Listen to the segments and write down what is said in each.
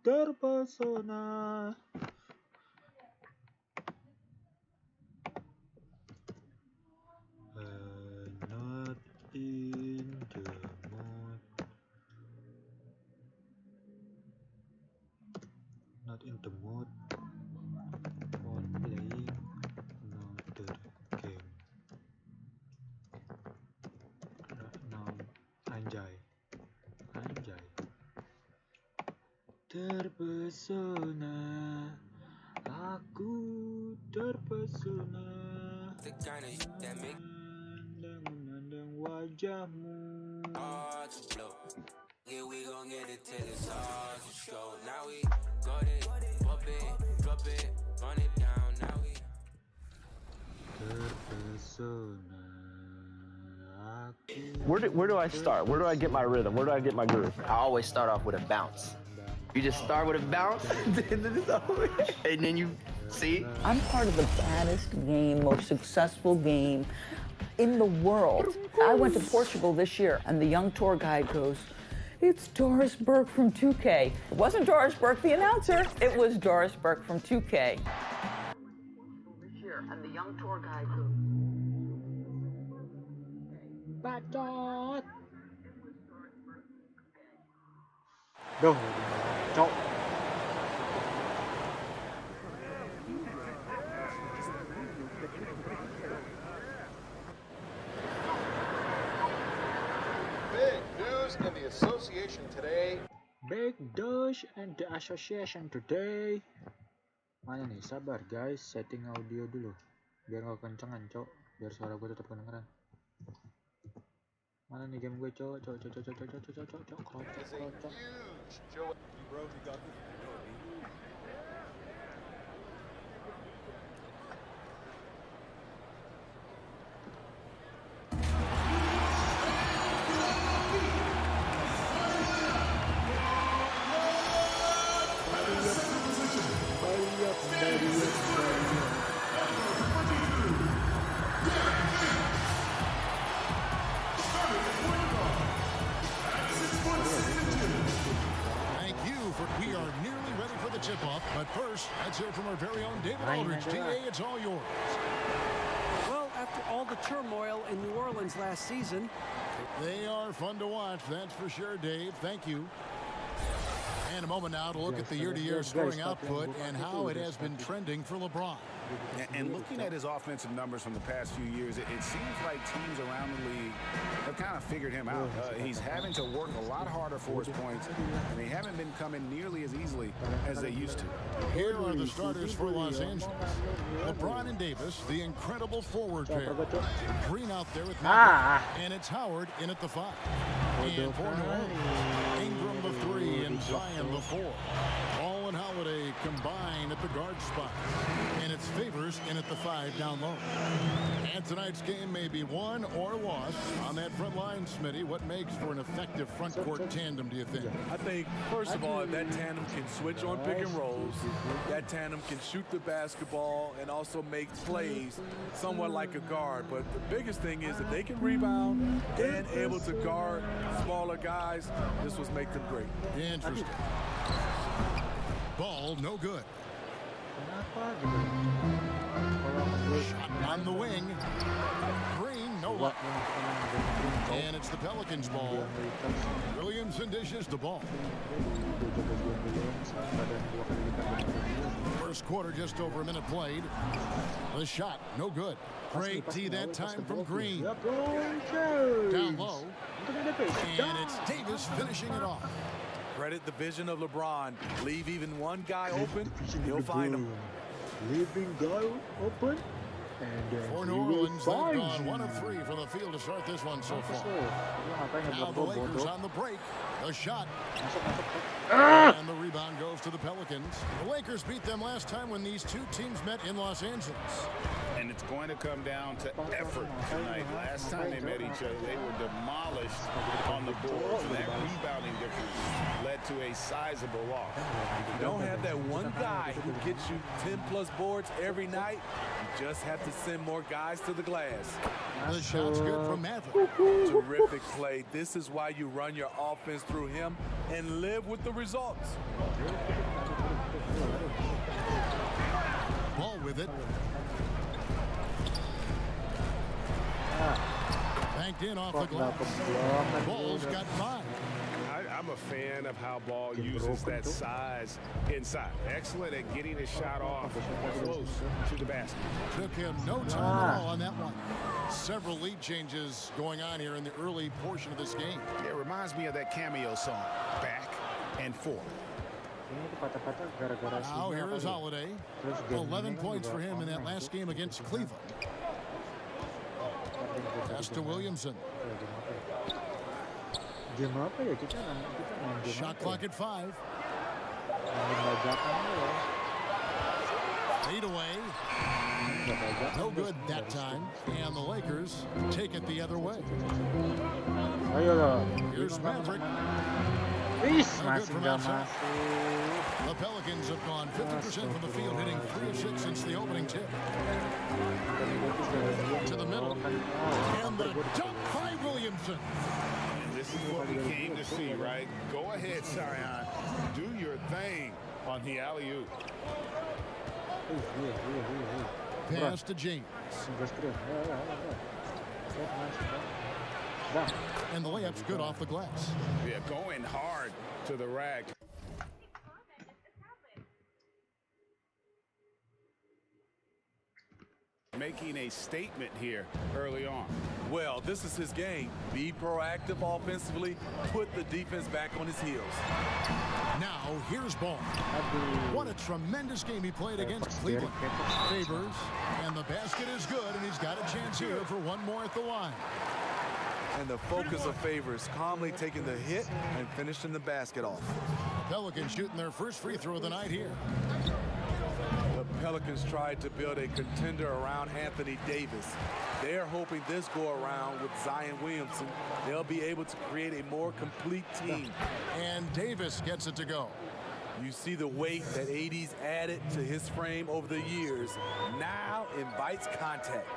terpesona. Not in the mood. Not in the mood for playing another game. Right now, anjay. Terpesona, aku terpesona. Memandang wajahmu. Yeah, we gon' get it till it's hard to show. Now we got it, pop it, drop it, run it down. Now we Terpesona, aku. Where do I start? Where do I get my rhythm? Where do I get my groove? I always start off with a bounce. You just start with a bounce, and then you see. I'm part of the baddest game, most successful game in the world. I went to Portugal this year, and the young tour guide goes, "It's Doris Burke from 2K." It wasn't Doris Burke, the announcer. It was Doris Burke from 2K. This year, and the young tour guide goes, Bacot. Duh, cok. Big news in the association today. Big news and the association today. Mana nih? Sabar guys, setting audio dulu. Biar gak kencengan, cok. Biar suara gue tetap kedengeran. Mana nih game gue, cok. We are nearly ready for the tip-off, but first, let's hear from our very own David Aldridge. DA, it's all yours. Well, after all the turmoil in New Orleans last season, they are fun to watch, that's for sure, Dave. Thank you. And a moment now to look at the year-to-year scoring output and how it has been trending for LeBron. And looking at his offensive numbers from the past few years, it seems like teams around the league have kind of figured him out. He's having to work a lot harder for his points, and they haven't been coming nearly as easily as they used to. Here are the starters for Los Angeles. LeBron and Davis, the incredible forward pair. Green out there with Michael, and it's Howard in at the 5. And for New Orleans, Ingram the 3 and Zion the 4. All and Holiday combine at the guard spot. And it's Favors in at the 5 down low. And tonight's game may be won or lost on that front line, Smitty. What makes for an effective front court tandem, do you think? I think, first of all, if that tandem can switch on pick and rolls, that tandem can shoot the basketball and also make plays somewhat like a guard. But the biggest thing is if they can rebound and able to guard smaller guys, this will make them great. Interesting. Ball no good. Shot on the wing. Green, no luck. And it's the Pelicans' ball. Williamson dishes the ball. First quarter, just over a minute played. The shot, no good. Great D that time from Green. Down low. And it's Davis finishing it off. Credit the vision of LeBron. Leave even one guy open, he'll find him. Leaving guy open, and then for New Orleans, they've gone 1 of 3 from the field to start this one so far. Now the Lakers on the break. A shot. And the rebound goes to the Pelicans. The Lakers beat them last time when these two teams met in Los Angeles. And it's going to come down to effort tonight. Last time they met each other, they were demolished on the boards. And that rebounding difference led to a a sizable loss. If you don't have that one guy who gets you 10+ boards every night, you just have to send more guys to the glass. The shot's good from Maverick. Terrific play. This is why you run your offense through him and live with the results. Ball with it. Banked in off the glass. Ball's got 5. I'm a fan of how Ball uses that size inside. Excellent at getting his shot off close to the basket. Took him no time at all on that one. Several lead changes going on here in the early portion of this game. Yeah, it reminds me of that cameo song, Back and Forth. Now here is Holiday. 11 points for him in that last game against Cleveland. Pass to Williamson. Shot clock at 5. Fade away. No good that time. And the Lakers take it the other way. Here's Maverick. No good from outside. The Pelicans have gone 50% from the field, hitting 3 of 6 since the opening tip. To the middle. And the dunk by Williamson. This is what we came to see, right? Go ahead, Sion. Do your thing on the alley-oop. Pass to James. And the layup's good off the glass. Yeah, going hard to the rack. Making a statement here early on. Well, this is his game. Be proactive offensively, put the defense back on his heels. Now, here's Ball. What a tremendous game he played against Cleveland. Favors, and the basket is good, and he's got a chance here for one more at the line. And the focus of Favors, calmly taking the hit and finishing the basket off. Pelicans shooting their first free throw of the night here. The Pelicans tried to build a contender around Anthony Davis. They're hoping this go-around with Zion Williamson, they'll be able to create a more complete team. And Davis gets it to go. You see the weight that AD's added to his frame over the years. Now invites contact.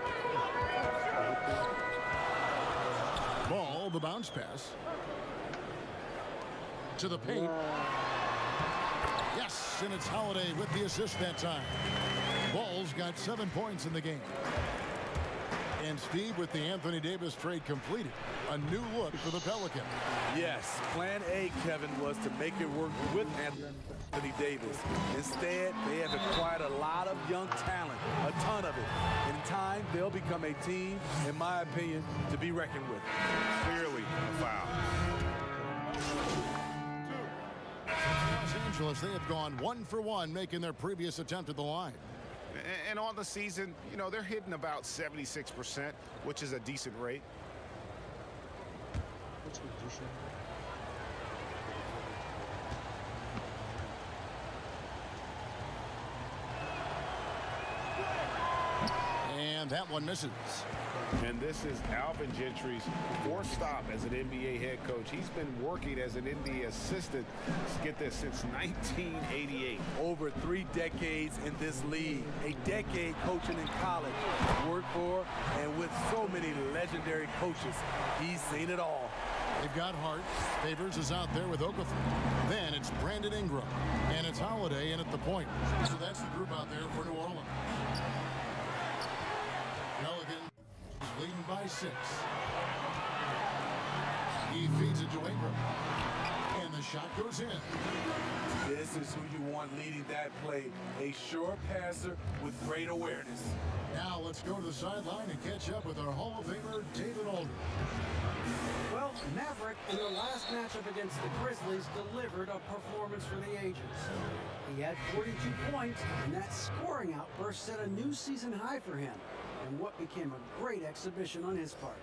Ball, the bounce pass. To the paint. Yes, and it's Holiday with the assist that time. Ball's got 7 points in the game. And Steve, with the Anthony Davis trade completed, a new look for the Pelicans. Yes, plan A, Kevin, was to make it work with Anthony Davis. Instead, they have acquired a lot of young talent, a ton of it. In time, they'll become a team, in my opinion, to be reckoned with. Clearly a foul. Los Angeles, they have gone 1 for 1, making their previous attempt at the line. And on the season, you know, they're hitting about 76%, which is a decent rate. And that one misses. And this is Alvin Gentry's 4th stop as an NBA head coach. He's been working as an NBA assistant, get this, since 1988. Over 3 decades in this league, a decade coaching in college, worked for and with so many legendary coaches. He's seen it all. They've got Hart. Favors is out there with Okafor. Then it's Brandon Ingram. And it's Holiday in at the point. So that's the group out there for New Orleans. Pelicans leading by 6. He feeds it to Ingram. And the shot goes in. This is who you want leading that play. A sure passer with great awareness. Now let's go to the sideline and catch up with our Hall of Famer, David Aldridge. Well, Maverick, in the last matchup against the Grizzlies, delivered a performance for the ages. He had 42 points, and that scoring outburst set a new season high for him, and what became a great exhibition on his part.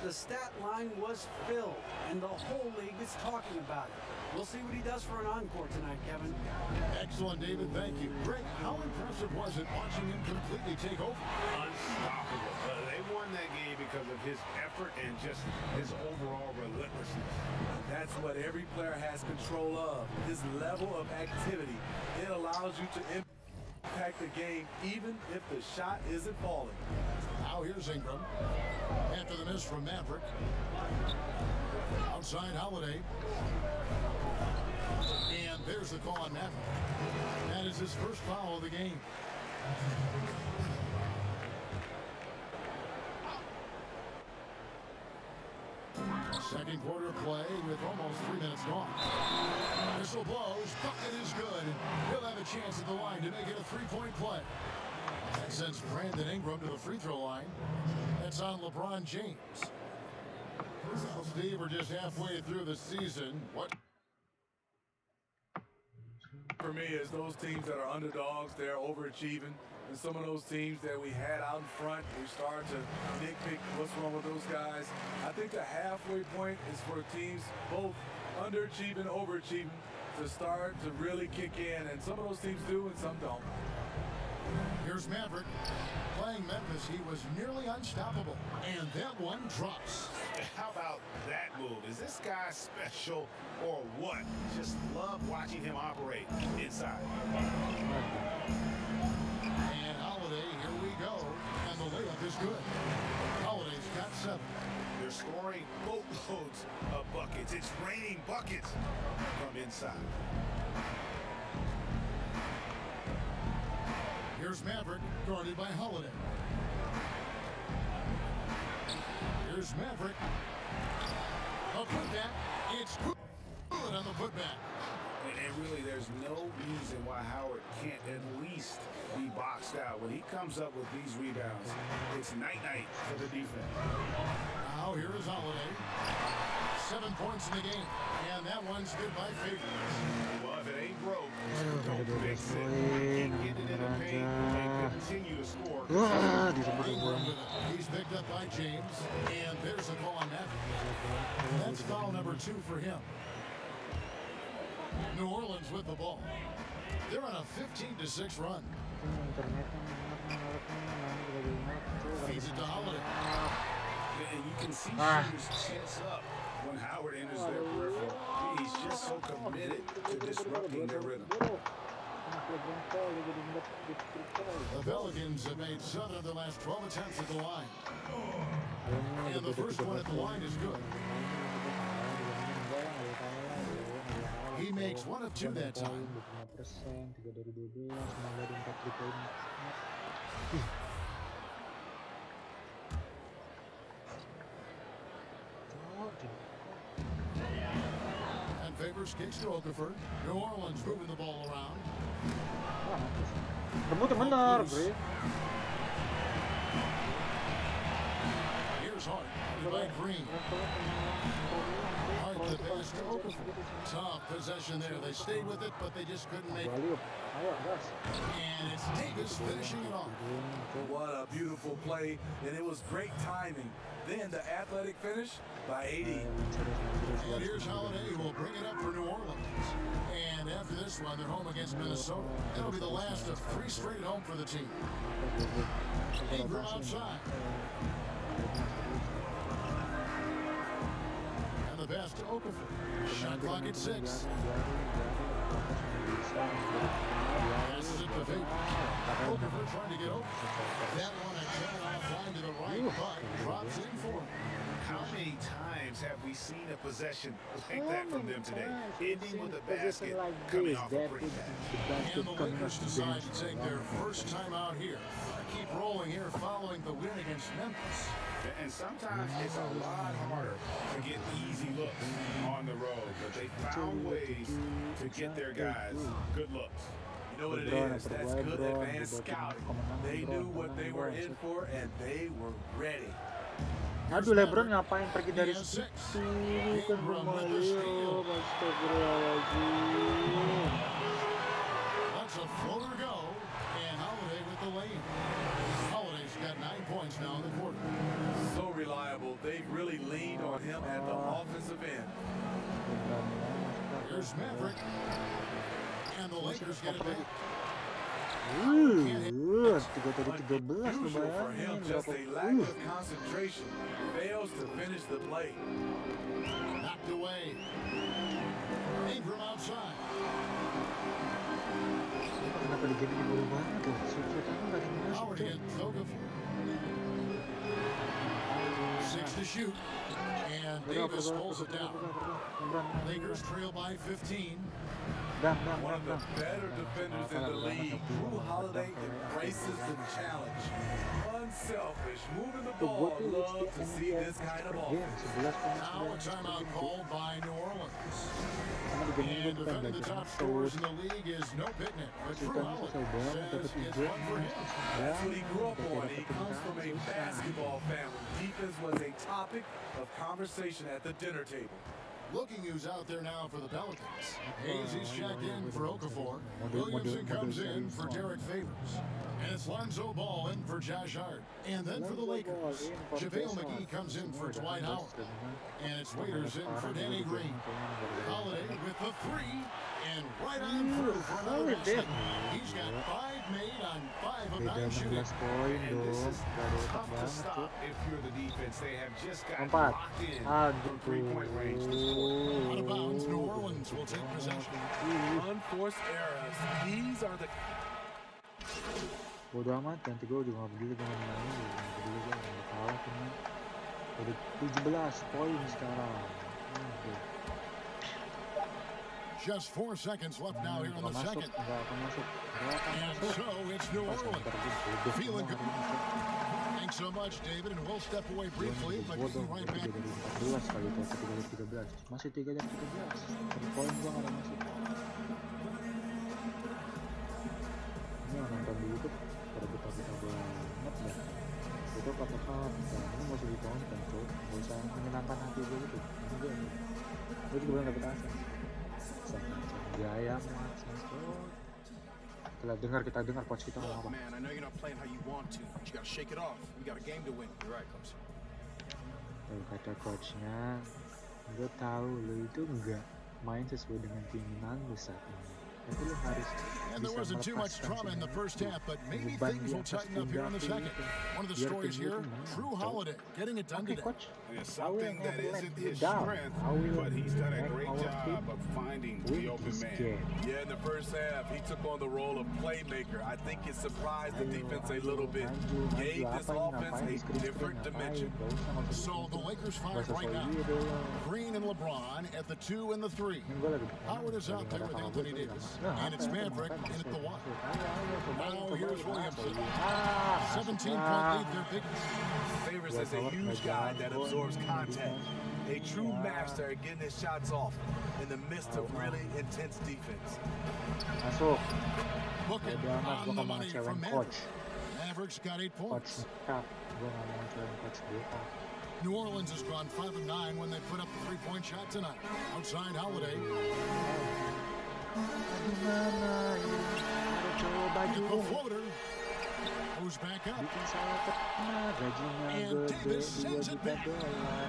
The stat line was filled, and the whole league is talking about it. We'll see what he does for an encore tonight, Kevin. Excellent, David. Thank you. Greg, how impressive was it watching him completely take over? Unstoppable. They won that game because of his effort and just his overall relentlessness. That's what every player has control of, his level of activity. It allows you to impact the game even if the shot isn't falling. Now here's Ingram. After the miss from Maverick. Outside Holiday. And there's the call on Maverick. That is his first foul of the game. Second quarter play with almost 3 minutes gone. Whistle blows, bucket is good. He'll have a chance at the line to make it a three-point play. That sends Brandon Ingram to the free throw line. That's on LeBron James. Well, Steve, we're just halfway through the season. What? For me, is those teams that are underdogs, they're overachieving. And some of those teams that we had out in front, we start to nitpick what's wrong with those guys. I think the halfway point is for teams both underachieving, overachieving to start to really kick in. And some of those teams do and some don't. Here's Maverick. Playing Memphis, he was nearly unstoppable. And that one drops. How about that move? Is this guy special or what? Just love watching him operate inside. And Holiday, here we go. And the layup is good. Holiday's got 7. They're scoring boatloads of buckets. It's raining buckets from inside. Here's Maverick, guarded by Holiday. Here's Maverick. A putback. It's good on the putback. And really, there's no reason why Howard can't at least be boxed out. When he comes up with these rebounds, it's night-night for the defense. Now here is Holiday. 7 points in the game. And that one's good by favorites. Well, if it ain't broke, don't fix it. Keep getting it in the paint and continue to score. He's picked up by James. And there's a call on that. That's foul number 2 for him. New Orleans with the ball. They're on a 15-6 run. Feeds it to Holiday. And you can see shooters tense up when Howard enters their peripheral. He's just so committed to disrupting their rhythm. The Pelicans have made 7 of their last 12 attempts at the line. And the first one at the line is good. He makes 1 of 2 that time. And Favors kicks to Okafor. New Orleans moving the ball around. Bener, bre. Here's Hart by Green. Hart the pass to Okafor. Tough possession there. They stayed with it, but they just couldn't make it. And it's Davis finishing it off. What a beautiful play, and it was great timing. Then the athletic finish by AD. And here's Holiday, who will bring it up for New Orleans. And after this one, they're home against Minnesota. That'll be the last of 3 straight at home for the team. Ingram outside. And the pass to Okafor. Shot clock at 6. Passes it to Favors. Okafor trying to get open. That one a cannon offline to the right, but drops in for him. How many times have we seen a possession like that from them today? Ending with a basket, coming off a pretty pass. And the Lakers decide to take their first time out here. Keep rolling here following the win against Memphis. And sometimes it's a lot harder to get easy looks on the road, but they found ways to get their guys good looks. You know what it is? That's good advanced scouting. They knew what they were in for, and they were ready. Aduh, LeBron ngapain pergi dari situ? Kan rumah Leo, astagfirullahaladzim. That's a floater go, and Holiday with the lane. Holiday's got 9 points now in the quarter. So reliable. They've really leaned on him at the offensive end. Here's Here's Maverick. And the Lakers get it back. 3 dari 13 lu Usual for him, bayangin just a lack of concentration. Fails to finish the play. Knocked away. Ingram outside. Kenapa di game ini buru banget tuh? Shoot aku gak ada yang masuk Howard tuh. against Okafor. 6 to shoot. And Davis pulls it down. Lakers trail by 15. One of the better defenders in the league, Drew Holiday embraces the challenge. Unselfish, moving the ball. Love to see this kind of offense. Now a timeout called by New Orleans. And defending the top scorers in the league is no picnic. But Drew Holiday says it's fun for him. That's what he grew up on. He comes from a basketball family. Defense was a topic of conversation at the dinner table. Looking who's out there now for the Pelicans. Hazy's checked in for Okafor. Williamson comes in for Derek Favors. And it's Lonzo Ball in for Josh Hart. And then for the Lakers, JaVale McGee comes in for Dwight Howard. And it's Waiters in for Danny Green. Holiday with the 3. And right on through for another basket. He's got 5 made on 5 of 9 shooting. And this is tough to stop if you're the defense. They have just got locked in from three-point range. Out of bounds, New Orleans will take possession. Unforced errors. These are the Bodo amat, nanti gue udah gak peduli dengan menangin, gak peduli gue gak kalah cuma udah 17 poin sekarang. Just 4 seconds left now here in the second. Gak akan masuk. And so it's New Orleans. Feeling good. Thanks so much, David, and we'll step away briefly, but we'll be right back. 14 kali itu, 3 dari 13. Masih 3 dari 13. 3 poin gue gak ada masuk. Ini yang nonton di YouTube pada kita banget dah. Itu kata-kata ini gak usah ditonton tuh, gak usah menyenangkan hati gue gitu. Gue juga belum dapet asa. Jaya kita dengar coach kita ngomong apa. Man, I know you're not playing how you want to, but you gotta shake it off. We got a game to win. You're right, coach. Lalu kata coachnya, gue tahu lo itu enggak main sesuai dengan keinginan lo saat ini. Tapi lo harus And there wasn't too much drama in the first half, but maybe things will tighten up here in the second. One of the stories here, Drew Holiday getting it done today. It's something that isn't his strength, but he's done a great job of finding the open man. Yeah, in the first half, he took on the role of playmaker. I think it surprised the defense a little bit. Gave this offense a different dimension. So the Lakers find right now. Green and LeBron at the 2 and the 3. Howard is out there with Anthony Davis. And it's Maverick in at the 1. Now here's Williamson. 17-point lead, their biggest. Favors is a huge guy that absorbs contact. A true master at getting his shots off in the midst of really intense defense. Masuk. Look at on the money from Maverick. Maverick's got 8 points. Gue gak mau ngecewain coach gue. New Orleans has gone 5 of 9 when they put up the 3-point shot tonight. Outside Holiday. Get the floater. Goes back up. And Davis sends it back.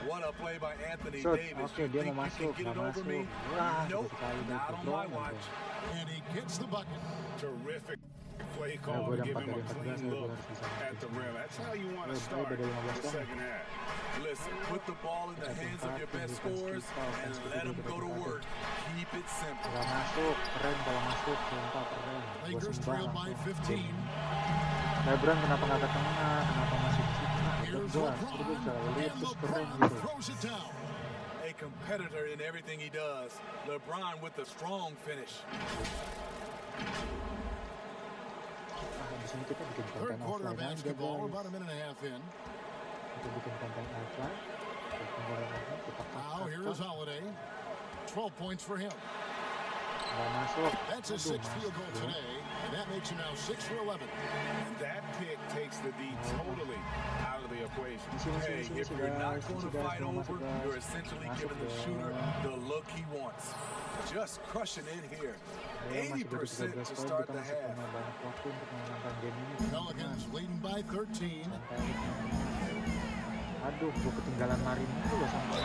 What a play by Anthony Davis. Oke, dia mau masuk, Get it gak over masuk. me? Wah, Nope, sekali not on my watch. And he gets the bucket. Terrific play call to give him a clean look at the rim. That's how you want to start the second half. Listen, put the ball in the hands of your best scorers and let them go to work. Keep it simple. Kalau masuk, keren. Kalau masuk, sumpah keren. Lakers trail by 15. LeBron kenapa nggak ke tengah? Kenapa masih di situ? Here's Jelas, itu gue bisa lihat And terus keren LeBron gitu. throws it down. A competitor in everything he does. LeBron with a strong finish. Di sini kita bikin Third konten quarter of offline aja basketball. We're guys. about a minute and a half in. Kita bikin konten offline. Kita Now here is Holiday. 12 points for him. nggak masuk. That's his 6th field goal today, and that makes him now 6 for 11. And that pick takes the D totally out of the equation. Hey, if you're not going to fight over, you're essentially giving the shooter the look he wants. Just crushing it here. 80% to start the half. Pelicans leading by 13. Aduh, gue ketinggalan lari dulu loh sampai.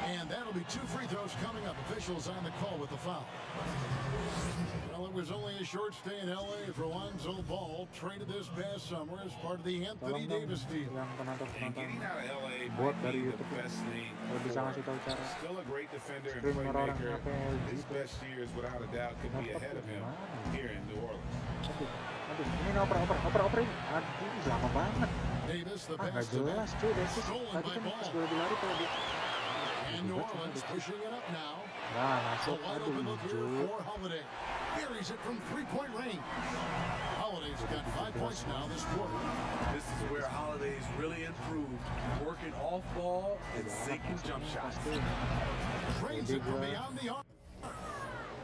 And that There'll be 2 free throws coming up. Officials on the call with the foul. Well, it was only a short stay in LA for Lonzo Ball, traded this past summer as part of the Anthony Davis deal. yang And getting out of LA buat might dari be the YouTube best thing. kalau bisa ngasih tahu cara Still a great defender and stream orang playmaker. ngapain His gitu. best years, without a doubt, could be ahead of him here in New Orleans. Aduh, ini oper ini. Aduh, lama banget. Davis, the Nggak pass to jelas Matt. cuy, Davis. Stolen Tadi by kan pas Ball. gue lagi lari kalau dia. And New Orleans pushing it up now. Nah, A masuk. wide Aduh, open look here hijau. for Holiday. Buries it from 3-point range. Holiday's got 5 points now this quarter. This is where Holiday's really improved, working off ball and sinking jump shots. Drains it from beyond the arc.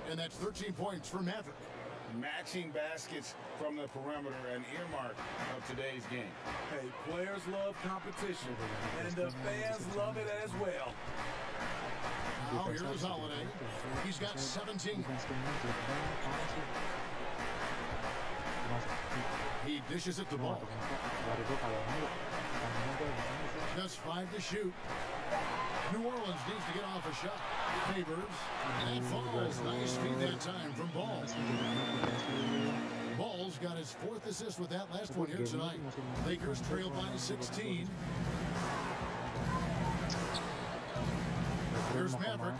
And that's 13 points for Maverick. Matching baskets from the perimeter, an earmark of today's game. Hey, players love competition, and the fans love it as well. Now here's Holiday. He's got 17. He dishes it to Ball. Just 5 to shoot. New Orleans needs to get off a shot. Favors. And that falls. Nice feed that time from Ball. Ball's got his 4th assist with that last one here tonight. Lakers trail by 16. Here's Maverick.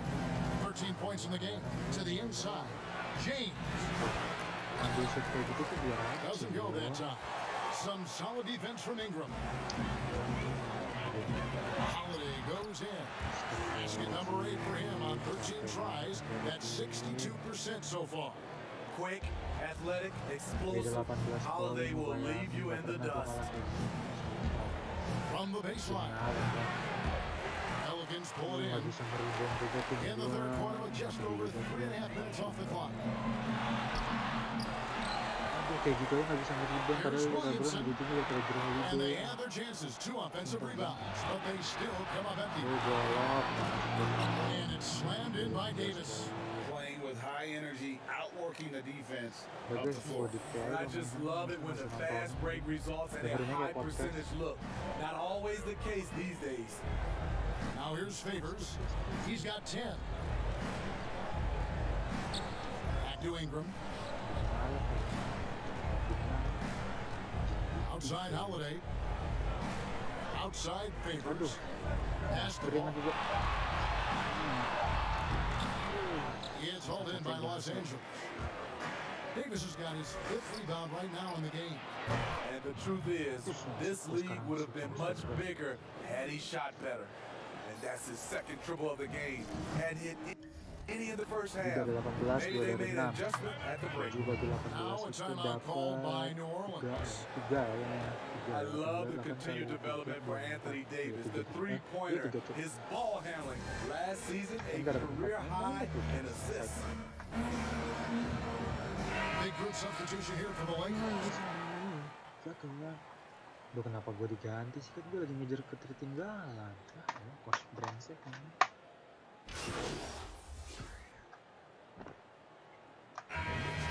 13 points in the game. To the inside. James. Doesn't go that time. Some solid defense from Ingram. Holiday goes in. Basket number 8 for him on 13 tries. That's 62% so far. Quick, athletic, explosive. Holiday will leave you in the dust. From the baseline. Pelicans pull it in. In the third quarter with just over 3.5 minutes off the clock. Kayak gitu nggak bisa ngeribon padahal LeBron gitu juga kalau jernih And gitu. they have their chances. 2 offensive rebounds, but they still come up empty. Golok. And it's slammed in by Davis. Playing with high energy, outworking the defense up the floor. And I just love it when the fast break results in a high percentage look. Not always the case these days. Now here's Favors. He's got 10. Back to Ingram. Outside Holiday. Outside Favors. Pass the ball. It's hauled in by Los Angeles. Davis has got his 5th rebound right now in the game. And the truth is, this league would have been much bigger had he shot better. And that's his 2nd triple of the game. Had hit any in the first half. Maybe they made an adjustment at the break. Now a timeout called by New Orleans. I love the continued development for Anthony Davis. The 3-pointer, his ball handling. Last season, a career high in assists. Big group substitution here for the Lakers. Duh, kenapa gue diganti sih? Kan gue lagi ngejar ketertinggalan. Coach brengsek ini.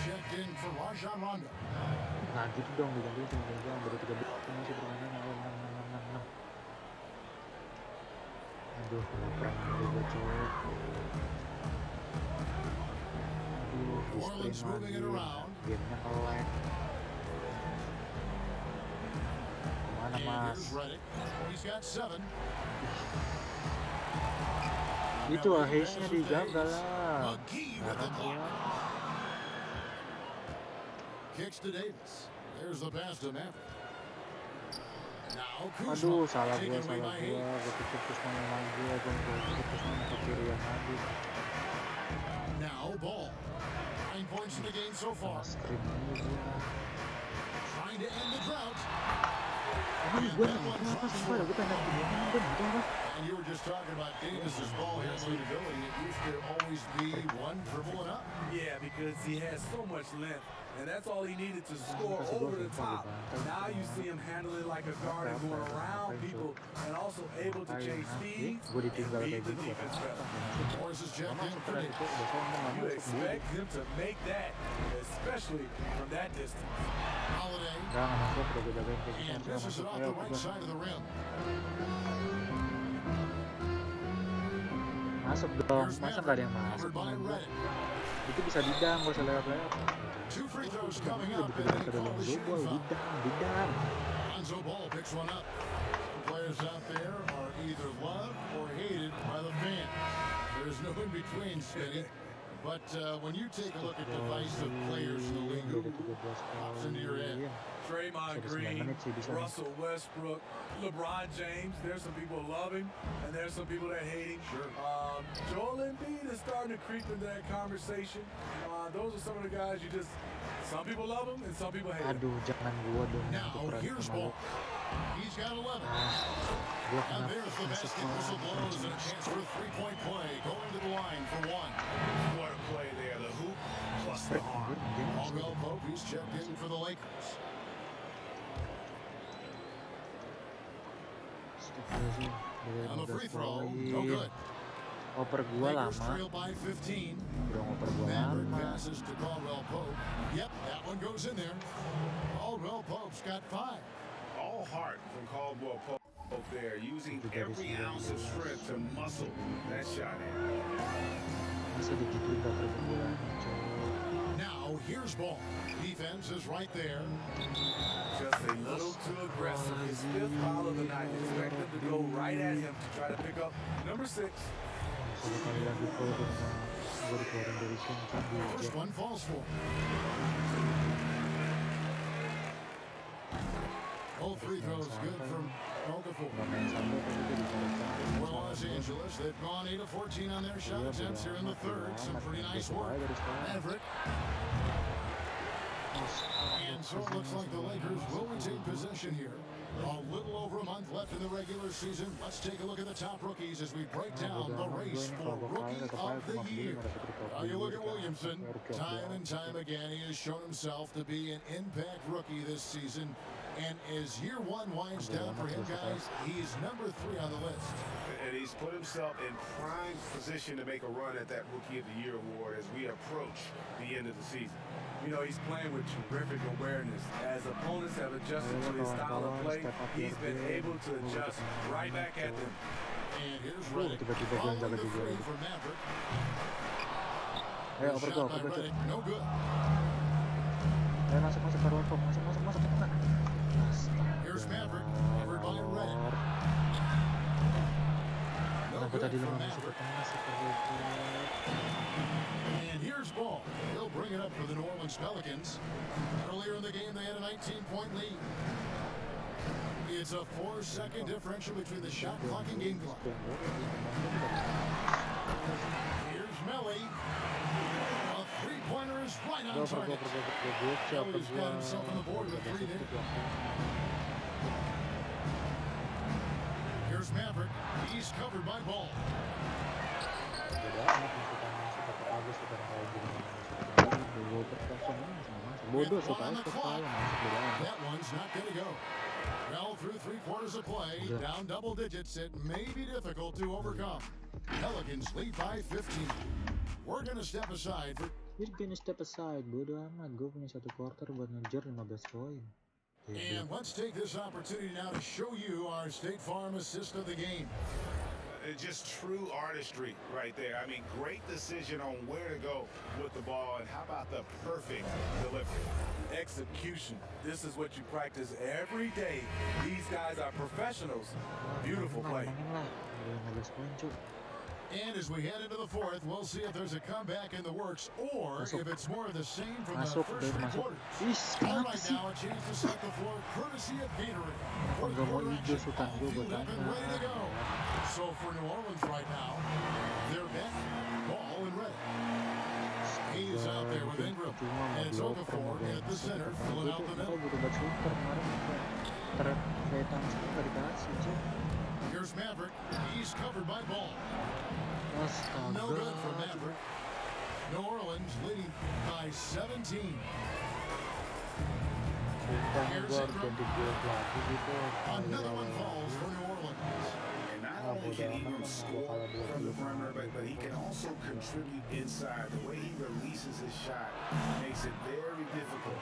Checked in for Rajon Rondo. Nah gitu dong, diganti tinggal baru 3 menit masih permainan 6. Aduh, kelaparan juga cuy. Aduh, di stream lagi. Gamenya nge-lag. Kemana mas? He's got 7. Itu haze-nya dijaga lah. Kicks to Davis. There's the pass to Maverick. Now Aduh, salah gua. Gue pikir terus main lagi, gue pikir terus main ke kirian lagi. Now Ball. 9 points in the game so far. Screen ini gua. Trying to end the drought. Ini gue apa sih? Gue pengen gue. And you were just talking about Davis's ball handling ability. It used to always be one dribble and up. Yeah, because he has so much length, and that's all he needed to score over the top. Now you see him handling like a guard and going around people, and also able to change speeds and read the defense better. Morris is checked in for Davis. You expect him to make that, especially from that distance. Holiday. And misses it off the right side of the rim. Masuk dong, masa nggak ada yang masuk main gua. Itu bisa didang, gak usah lewat-lewat. Two free throws Ini coming lebih up, ke and they dalam call the shooting gol, foul. didang. Lonzo Ball picks one up. Players out there are either loved or hated by the fans. There's no in between, Smitty. But when you take a look at divisive players in the league, who pops into your head? Draymond Green, Russell Westbrook, LeBron James. There's some people who love him, and there's some people that hate him. Sure. Joel Embiid is starting to creep into that conversation. Those are some of the guys you just. Some people love him, and some people hate him. Aduh, jangan gua dong yang Now tukeran here's sama lu. Ball. He's got 11. Gua And kena there's the masuk basket whistle blows and a chance for a three-point play. Going to the line for one. What a play there. The hoop plus the arm. Caldwell Pope, he's checked in for the Lakers. On the free throw, no good. Oper gua Lakers lama. trail by 15. Udah ngoper gua Maverick lama. passes to Caldwell Pope. Yep, that one goes in there. Caldwell Pope's got 5. All heart from Caldwell Pope there, using every ounce of strength to muscle that shot in. Masa digituin gak perbulan, coy. Now here's Ball. Defense is right there. Just a little too aggressive. His fifth foul of the night. Expect him to go right at him to try to pick up number 6. Satu kali lagi gol rumah. Gua dikeluarin dari sini, coy. First one falls for. All free throws good from Okafor. Gak main sampai tapi dia dikeluarin. For Los Angeles, they've gone 8 of 14 on their shot attempts here in the third. Some pretty nice work. Maverick. And so it looks like the Lakers will retain possession here. A little over a month left in the regular season. Let's take a look at the top rookies as we break down the race for Rookie of the Year. You look at Williamson. Time and time again, he has shown himself to be an impact rookie this season. And as year one winds down for him, guys, he's number 3 on the list. And he's put himself in prime position to make a run at that Rookie of the Year award as we approach the end of the season. You know, he's playing with terrific awareness. As opponents have adjusted to his style of play, he's been able to adjust right back at them. And here's Reddick. Following the free for Maverick. Ayo, oper gua, Shot by oper gua, Reddick, no good. Ayo masuk Caldwell Pope, masuk. Here's Maverick, covered by Reddick. No Kenapa good tadi lu from nggak masuk ke Maverick. tengah sih, Caldwell Pope? And here's Ball. He'll bring it up for the New Orleans Pelicans. Earlier in the game, they had a 19-point lead. It's a 4-second differential between the shot clock and game clock. Here's Melly. A three-pointer is right on target. Melly's got himself on the board with 3 there. Here's Maverick. He's covered by Ball. Bodoh With sih, one on the masuk clock. bodoh. That one's not going to go. Well, through 3 quarters of play, down double digits, it may be difficult to overcome. Pelicans lead by 15. We're going to step aside for... You're gonna step aside, bodoh amat. Gue punya 1 quarter buat ngejar 15 poin. And let's take this opportunity now to show you our State Farm assist of the game. Just true artistry right there. I mean, great decision on where to go with the ball, and how about the perfect delivery? Execution. This is what you practice every day. These guys are professionals. Beautiful play. And as we head into the fourth, we'll see if there's a comeback in the works or if it's more of the same from the first 3 quarters. All right, now a chance to set the floor courtesy of Gatorade. Fourth quarter action, all fueled up and ready to go. So for New Orleans right now, they're back, Ball and Reddick. He's out there with Ingram, and it's Okafor at the center, filling out the middle. Here's Maverick. He's covered by Ball. No good for Maverick. New Orleans leading by 17. Here's Ingram. Another one falls for New Orleans. And not only can Ingram score from the perimeter, but he can also contribute inside. The way he releases misses his shot, makes it very difficult.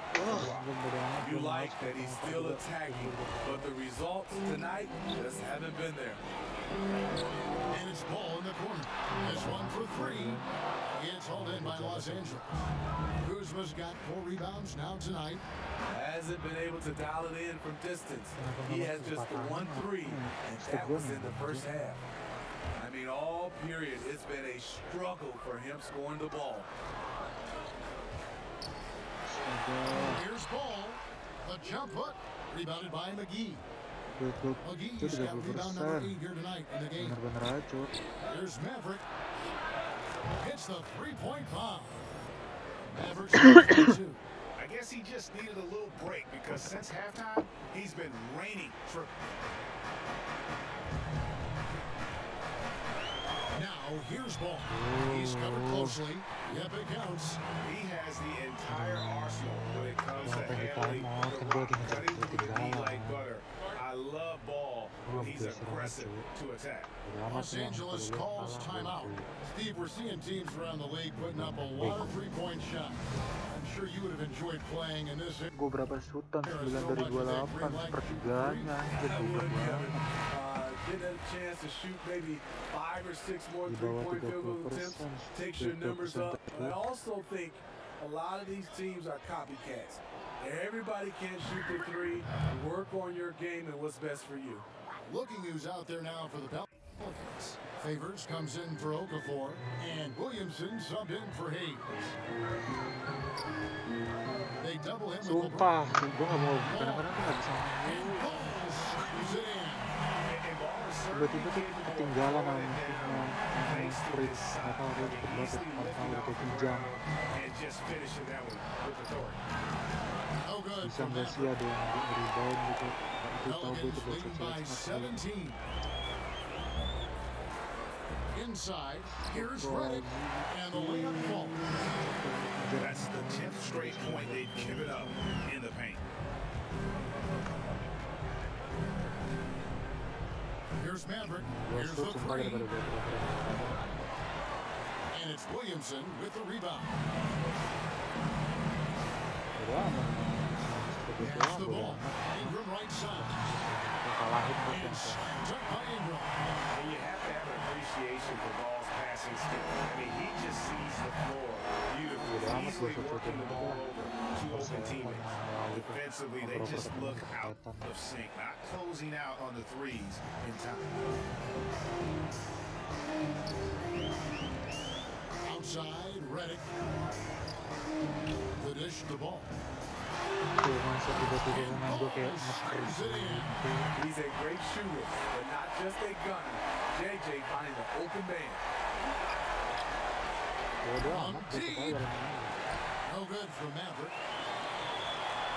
You like that he's still attacking, but the results tonight just haven't been there. And it's ball in the corner. This one for three. It's hauled in by Los Angeles. Kuzma's got 4 rebounds now tonight. Hasn't been able to dial it in from distance. He has just the 1-3, and that was in the first half. I mean, all period, it's been a struggle for him scoring the ball. Here's ball. The jump hook. Rebounded by McGee. McGee's got rebound number 8 here tonight in the game. Here's Maverick. Hits the 3-point bomb. Maverick's got 2. I guess he just needed a little break because since halftime, he's been raining for. Now, here's ball. He's covered closely. Yep, it counts. He has the entire arsenal when it comes to handling the rock, cutting through the knee like butter. I love ball when he's aggressive to attack. Los Angeles calls timeout. Steve, we're seeing teams around the league putting up a lot of 3-point shots. I'm sure you would have enjoyed playing in this. Gue berapa shootan 9 dari 28 sepertiganya anjir goblok banget. Get a chance to shoot maybe 5 or 6 more 3-point field goal attempts, takes your numbers up. But I also think a lot of these teams are copycats. Everybody can't shoot the 3. Work on your game and what's best for you. Looking who's out there now for the Pelicans. Favors comes in for Okafor, and Williamson subbed in for Hayes. They double him with Sumpah, LeBron. gue gak mau kadang-kadang tuh gak bisa And Ball screws it in. tiba-tiba tuh ketinggalan sama musiknya Fritz apa udah cepet banget apa udah kayak kijang bisa nggak sih ada yang rebound gitu itu tau gue itu Pelicans leading by 17. Inside, here's Redick, and the layup falls. That's the 10th straight point they've given up in the paint. Here's Maverick. Here's the 3. And it's Williamson with the rebound. Here's the ball. Ingram right side. And slams up by Ingram. And you have to have an appreciation for Ball's passing skill. I mean, he just sees the floor beautifully. He's easily working the ball over to open teammates. Defensively, they just look out of sync, not closing out on the 3s in time. Outside, Redick. The dish to ball. tuh masuk tiba-tiba memang gue kayak nge-freeze He's a great shooter, but not just a gunner. JJ finding the open man. bodoh amat gue ketawa. No good for Maverick.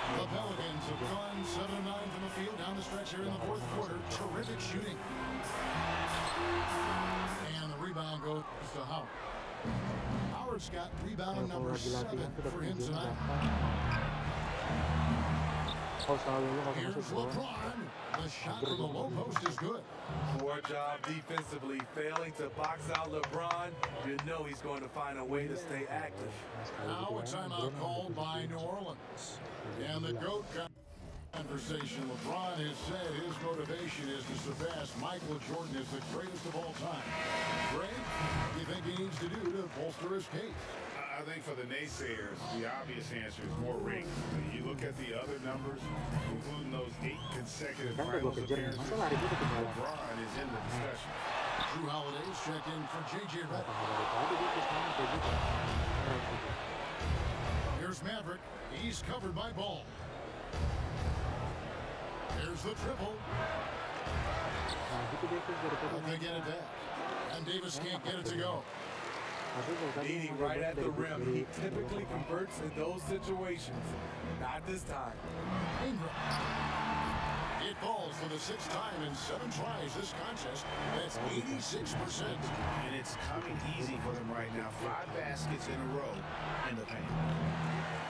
The Pelicans have gone 7-9 from the field down the stretch here in the fourth quarter. Terrific shooting. And the rebound goes to Howard. Howard's got rebound number 7 for him tonight. Here's LeBron. The shot from the low post is good. Poor job defensively, failing to box out LeBron. You know he's going to find a way to stay active. Now a timeout called by New Orleans. And the GOAT conversation. LeBron has said his motivation is to surpass Michael Jordan as the greatest of all time. Greg, what do you think he needs to do to bolster his case? I think for the naysayers, the obvious answer is more rings. You look at the other numbers, including those 8 consecutive finals appearances, LeBron is in the discussion. Drew Holiday's checked in for J.J. Redick. Here's Maverick. He's covered by Ball. There's the triple. They get it back. And Davis can't get it to go. Leading right at the rim, he typically converts in those situations. Not this time. Ingram. It falls for the 6th time in 7 tries this contest. That's 86%. And it's coming easy for them right now. 5 baskets in a row in the paint.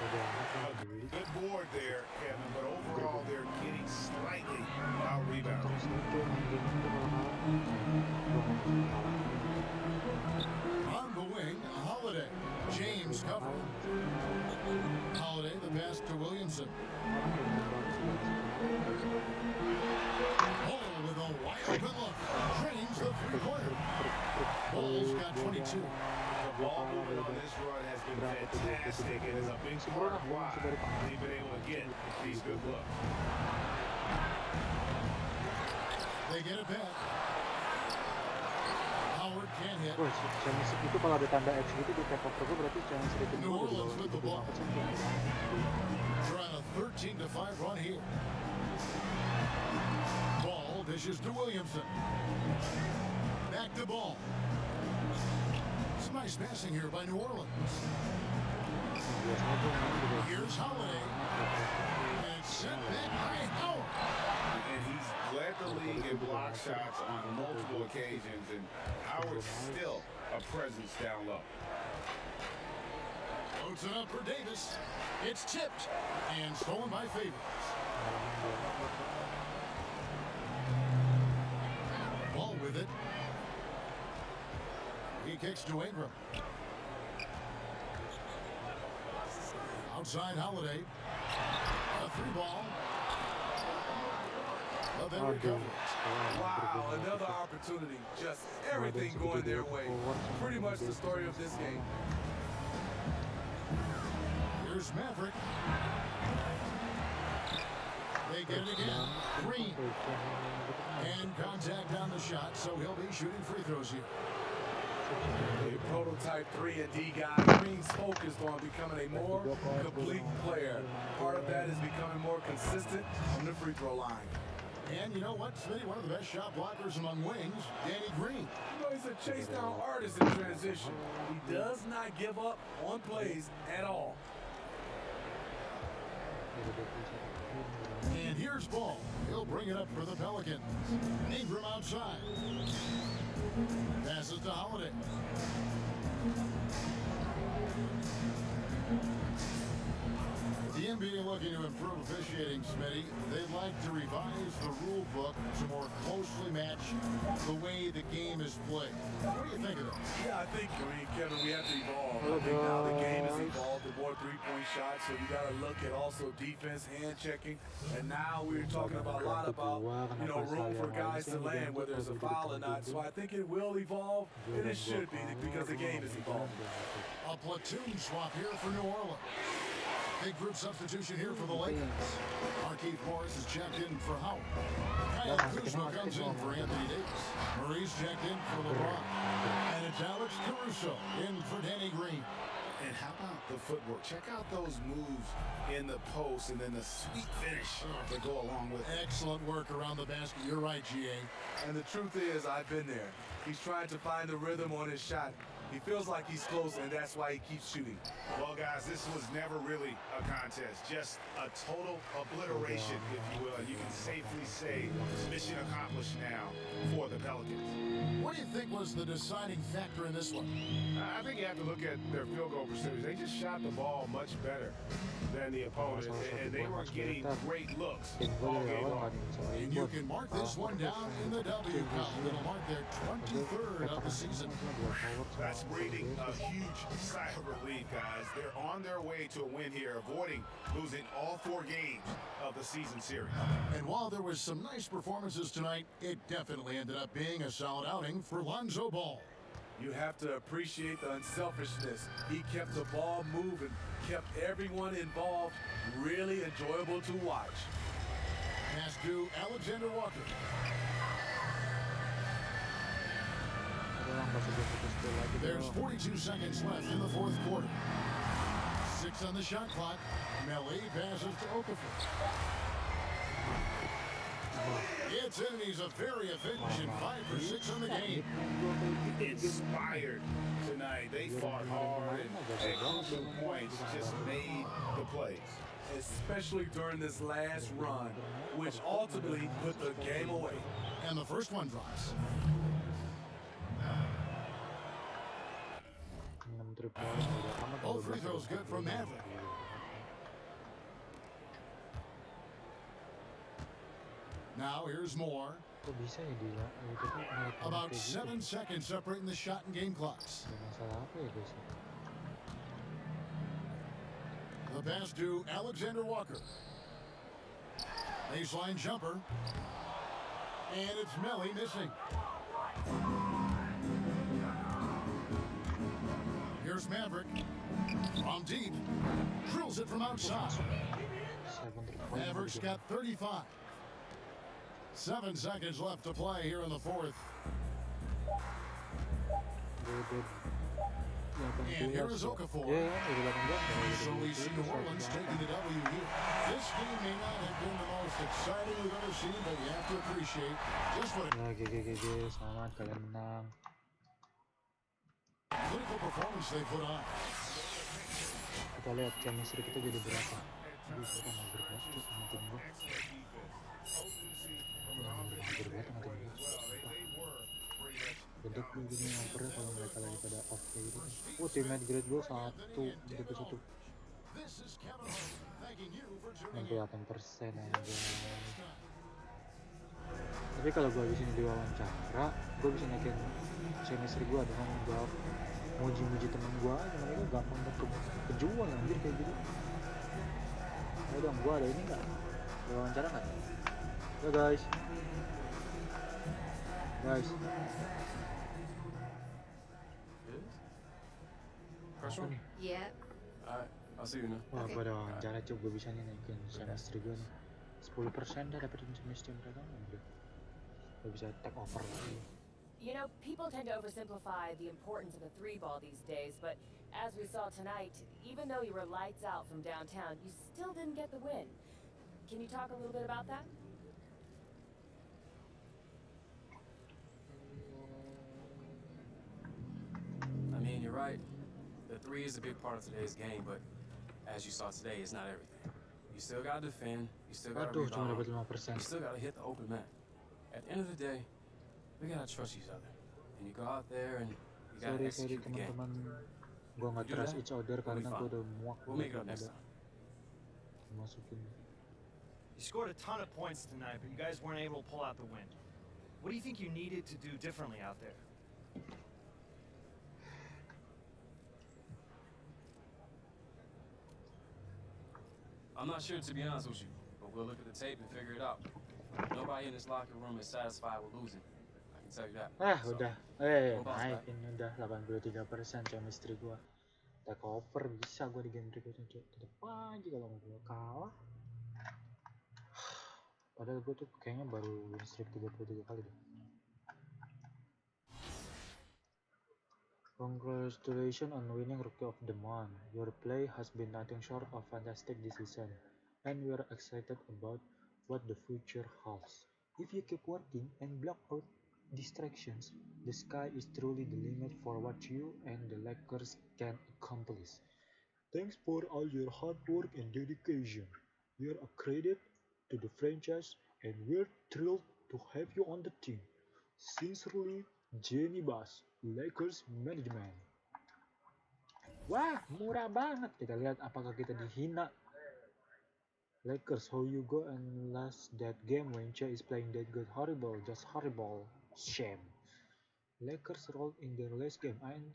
A good board there, Kevin, but overall they're getting slightly out-rebounded. On the wing, Holiday. James is covered. Holiday, the pass to Williamson. Oh, with a wide open look. Drains the three-pointer. Ball's got 22. The ball movement on this run has been fantastic and is a big part of why they've been able to get these good looks. They get it back. Howard can't hit. Wah, chance itu kalau ada tanda X gitu di tap over gue berarti chance itu New Orleans with the ball. Trying a 13-5 run here. Ball dishes to Williamson. Back to ball. Some nice passing here by New Orleans. Here's Holiday. And sent back by Howard. And he's led the league in block shots on multiple occasions, and Howard's still a presence down low. Loads it up for Davis. It's tipped and stolen by Favors. Ball with it. He kicks to Ingram. Outside Holiday. A three ball. But then recovered. Wow, another opportunity. Just everything going their way. Pretty much the story of this game. Here's Maverick. They get it again. Green. And contact on the shot, so he'll be shooting free throws here. A prototype 3-and-D guy. Green's focused on becoming a more complete player. Part of that is becoming more consistent on the free throw line. And you know what, Smitty? One of the best shot blockers among wings, Danny Green. You know, he's a chase down artist in transition. He does not give up on plays at all. And here's Ball. He'll bring it up for the Pelicans. Ingram outside. Passes to Holiday. The NBA looking to improve officiating, Smitty. They'd like to revise the rule book to more closely match the way the game is played. What do you think of that? Yeah, I think, Kevin, we have to evolve. I think now the game has evolved to more three-point shots, so you got to look at also defense, hand checking, and now we're talking about a lot about, room for guys to land, whether it's a foul or not. So I think it will evolve, and it should be, because the game is evolving. A platoon swap here for New Orleans. Big group substitution here for the Lakers. Markieff Morris is checked in for Howard. Kyle Kuzma comes in for Anthony Davis. Murray's checked in for LeBron. And it's Alex Caruso in for Danny Green. And how about the footwork? Check out those moves in the post and then the sweet finish that go along with it. Excellent work around the basket. You're right, GA. And the truth is, I've been there. He's trying to find the rhythm on his shot. He feels like he's close, and that's why he keeps shooting. Well, guys, this was never really a contest. Just a total obliteration, if you will. And you can safely say mission accomplished now for the Pelicans. What do you think was the deciding factor in this one? I think you have to look at their field goal percentage. They just shot the ball much better than the opponent, and they were getting great looks all game long. And you can mark this one down in the W column. It'll mark their 23rd of the season. That's breathing a huge sigh of relief, guys. They're on their way to a win here, avoiding losing all 4 games of the season series. And while there was some nice performances tonight, it definitely ended up being a solid outing for Lonzo Ball. You have to appreciate the unselfishness. He kept the ball moving, kept everyone involved, really enjoyable to watch. Pass to Alexander Walker. There's 42 seconds left in the fourth quarter. 6 on the shot clock. Melly passes to Okafor. It's in. He's a very efficient 5 for 6 on the game. Inspired tonight. They fought hard and at crucial points just made the plays. Especially during this last run, which ultimately put the game away. And the first one drops. Both free throws good from Maverick. Now here's Moore. About 7 seconds separating the shot and game clocks. pass to Alexander Walker. Baseline jumper. And it's Melly missing. Here's Maverick. From deep. Drills it from outside. Mavericks got 35. 7 seconds left to play here in the fourth. And here is Okafor. So we see New Orleans taking the W here. This game may not have been the most exciting we've ever seen, but you have to appreciate just what selamat kalian menang. clinical performance they put on. Kita lihat chemistry kita jadi berapa. Aduh, kita mager banget tuh sama tim gue. Mager banget sama tim gue. Bedek gue gini ngopernya kalau mereka lagi pada off kayak gitu. Oh, teammate grade gue 1, grade gue 1. 68% aja. Tapi kalau gue di sini diwawancara, gue bisa naikin chemistry gue dengan jawab muji-muji temen gue aja. Mereka gampang banget kejual anjir kayak gitu. Ayo dong, gue ada ini nggak? Wawancara nggak? Ya guys. Pressure? Yeah. Alright, I'll see you now. Wah, gue ada wawancara, coba gue bisa nih naikin chemistry gue nih 10% dah dapetin chemistry mereka. Udah gue bisa take over lagi. You know, people tend to oversimplify the importance of a 3-ball these days, but as we saw tonight, even though you were lights out from downtown, you still didn't get the win. Can you talk a little bit about that? I mean, you're right. The 3 is a big part of today's game, but as you saw today, it's not everything. You still gotta defend, you still gotta cuma rebound, dapat 5%. you still gotta hit the open man. At the end of the day, we gotta trust each other. And you go out there and you gotta Sorry execute the game. teman-teman, gue nggak trust each other karena gue udah muak. We'll make it up next time. Masukin. You scored a ton of points tonight, but you guys weren't able to pull out the win. What do you think you needed to do differently out there? I'm not sure, to be honest with you, but we'll look at the tape and figure it out. Nobody in this locker room is satisfied with losing. I can tell you that. So, Udah. we'll bounce back. Naikin udah 83% chemistry gua. Take over bisa gua di game berikutnya, cuy. Tetep aja kalau gua kalah. Padahal gua tuh kayaknya baru win streak 33 kali deh. Congratulations on winning Rookie of the Month. Your play has been nothing short of fantastic this season, and we are excited about what the future holds. If you keep working and block out distractions, the sky is truly the limit for what you and the Lakers can accomplish. Thanks for all your hard work and dedication. You're a credit to the franchise, and we're thrilled to have you on the team. Sincerely, Jenny Bass, Lakers Management. Wah, murah banget. Kita lihat apakah kita dihina. Lakers, how you go and last that game when Che is playing that good? Horrible, just horrible. Shame. Lakers rolled in their last game, and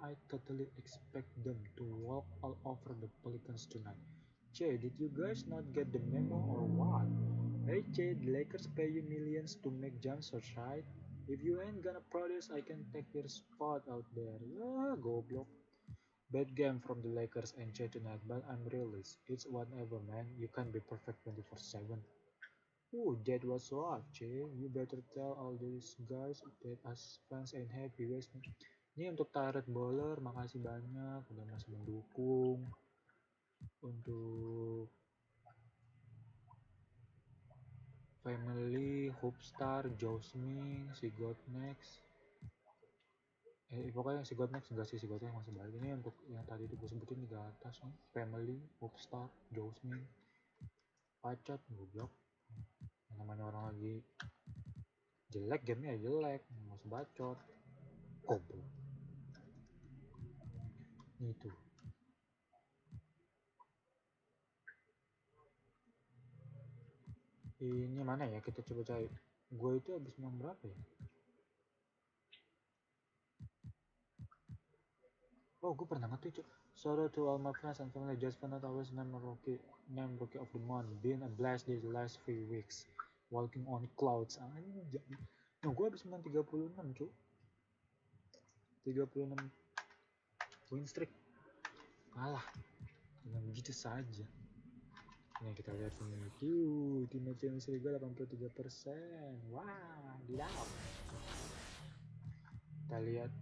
I totally expect them to walk all over the Pelicans tonight. Che, did you guys not get the memo or what? Hey Che, the Lakers pay you millions to make jump shots, right? If you ain't gonna produce, I can take your spot out there. Yeah, goblok. Bad game from the Lakers and Che tonight, but I'm realistic. It's whatever, man. You can't be perfect 24/7. Ooh, that was rough, Che. You better tell all these guys that us fans ain't happy, guys. Ini untuk Tarot Bowler, makasih banyak udah masih mendukung. Untuk Family, Hoopstar, Josming, si God Next. Pokoknya si God Next enggak sih, si God Next masih balik. Ini untuk yang tadi itu gue sebutin di atas nih. Family, Hoopstar, Josming, Pacot, goblok. Namanya orang lagi jelek, gamenya jelek, nggak usah bacot. Goblok. Ini tuh. Ini mana ya, kita coba cari. Gue itu habis menang berapa ya? Oh, gue pernah nge-tweet, Cuk. Shout out to all my friends and family. Just found out I was named rookie of the month. Been a blast these last 3 weeks. Walking on clouds. Anjay. Nah, gue habis menang 36, Cuk. 36 win streak. Kalah. Dengan begitu saja. Nah, kita lihat ini. Tim Champions League 83%. Wah, gila. Kita lihat.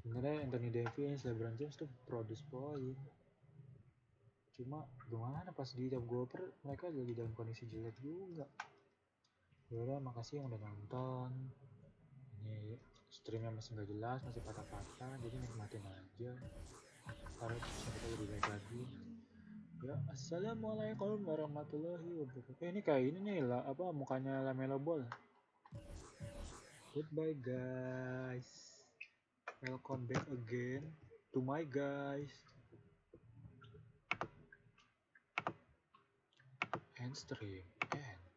Sebenarnya Anthony Davis, LeBron James tuh produce poin. Cuma gimana pas di top goper mereka lagi dalam kondisi jelek juga. Yaudah, makasih yang udah nonton. Ini streamnya masih nggak jelas, masih patah-patah, jadi nikmatin aja. Harus kita lebih baik lagi. Ya, assalamualaikum warahmatullahi wabarakatuh. Ini kayak ini nih lah, apa mukanya Lamelo Ball. Goodbye guys. Welcome back again to my guys. End stream.